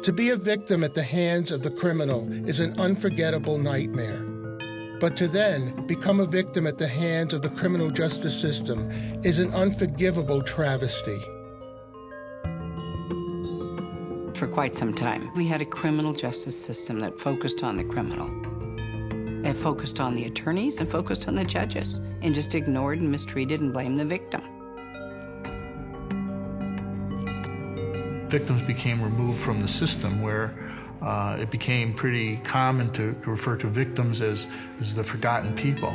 To be a victim at the hands of the criminal is an unforgettable nightmare. But to then become a victim at the hands of the criminal justice system is an unforgivable travesty. For quite some time, we had a criminal justice system that focused on the criminal. It focused on the attorneys and focused on the judges and just ignored and mistreated and blamed the victim. Victims became removed from the system, where it became pretty common to refer to victims as the forgotten people.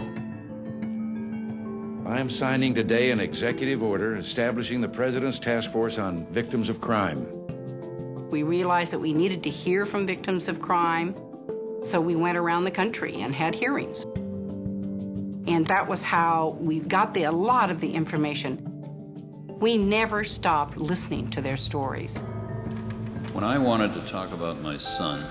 I am signing today an executive order establishing the President's Task Force on Victims of Crime. We realized that we needed to hear from victims of crime, so we went around the country and had hearings. And that was how we got a lot of the information. We never stopped listening to their stories. When I wanted to talk about my son,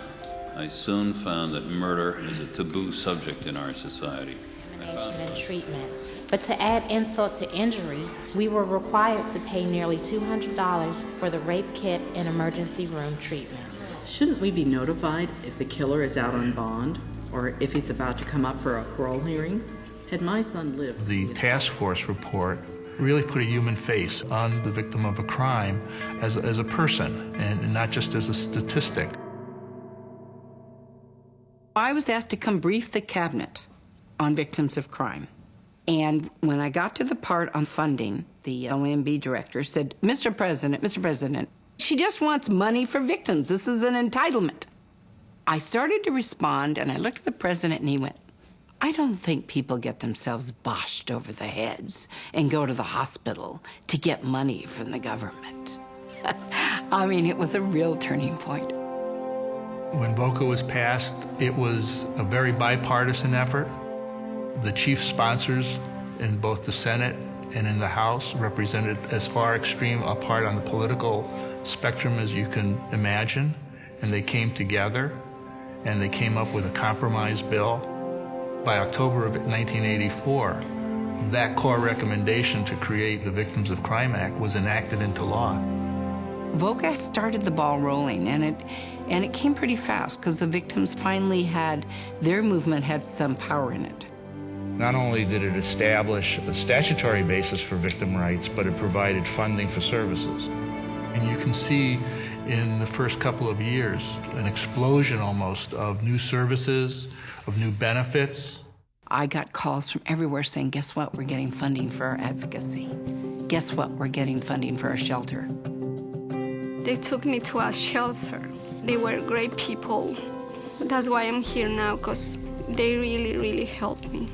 I soon found that murder is a taboo subject in our society. And treatment. But to add insult to injury, we were required to pay nearly $200 for the rape kit and emergency room treatments. Shouldn't we be notified if the killer is out on bond or if he's about to come up for a parole hearing? Had my son lived... The task force report really put a human face on the victim of a crime as a person and not just as a statistic. I was asked to come brief the cabinet on victims of crime. And when I got to the part on funding, the OMB director said, Mr. President, she just wants money for victims. This is an entitlement. I started to respond, and I looked at the president, and he went, I don't think people get themselves boshed over the heads and go to the hospital to get money from the government. I mean, it was a real turning point. When VOCA was passed, it was a very bipartisan effort. The chief sponsors in both the Senate and in the House represented as far extreme apart on the political spectrum as you can imagine, and they came together and they came up with a compromise bill. By October of 1984, that core recommendation to create the Victims of Crime Act was enacted into law. VOCA started the ball rolling, and it came pretty fast because the victims finally had, their movement had some power in it. Not only did it establish a statutory basis for victim rights, but it provided funding for services. And you can see in the first couple of years an explosion almost of new services, of new benefits. I got calls from everywhere saying, guess what, we're getting funding for our advocacy. Guess what, we're getting funding for our shelter. They took me to a shelter. They were great people. That's why I'm here now, because they really, really helped me.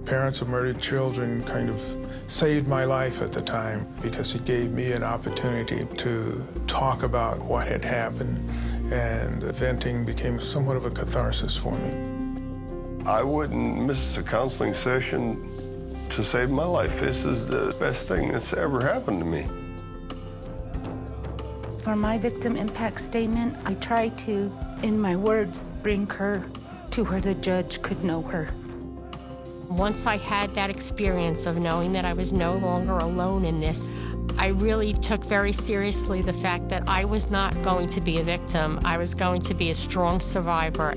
Parents of murdered children kind of saved my life at the time because it gave me an opportunity to talk about what had happened, and venting became somewhat of a catharsis for me. I wouldn't miss a counseling session to save my life. This is the best thing that's ever happened to me. For my victim impact statement, I try to, in my words, bring her to where the judge could know her. Once I had that experience of knowing that I was no longer alone in this, I really took very seriously the fact that I was not going to be a victim. I was going to be a strong survivor.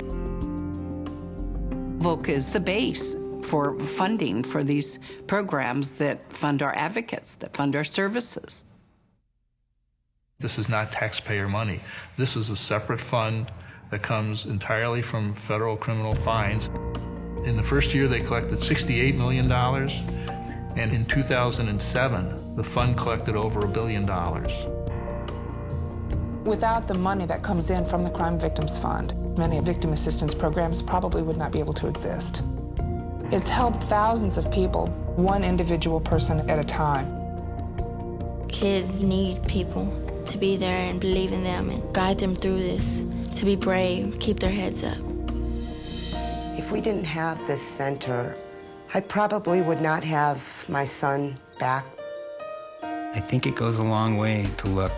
VOCA is the base for funding for these programs that fund our advocates, that fund our services. This is not taxpayer money. This is a separate fund that comes entirely from federal criminal fines. In the first year, they collected $68 million, and in 2007, the fund collected over $1 billion. Without the money that comes in from the Crime Victims Fund, many victim assistance programs probably would not be able to exist. It's helped thousands of people, one individual person at a time. Kids need people to be there and believe in them and guide them through this, to be brave, keep their heads up. If we didn't have this center, I probably would not have my son back. I think it goes a long way to look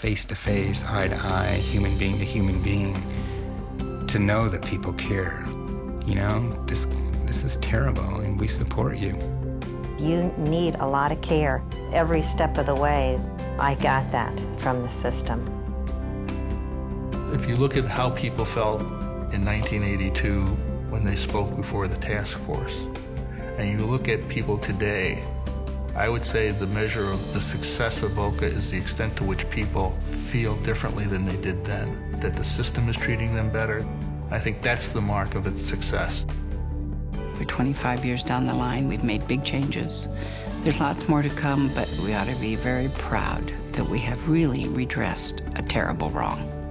face to face, eye to eye, human being to human being, to know that people care. You know, this is terrible, and we support you. You need a lot of care every step of the way. I got that from the system. If you look at how people felt in 1982 when they spoke before the task force, and you look at people today, I would say the measure of the success of VOCA is the extent to which people feel differently than they did then, that the system is treating them better. I think that's the mark of its success. We're 25 years down the line. We've made big changes. There's lots more to come, but we ought to be very proud that we have really redressed a terrible wrong.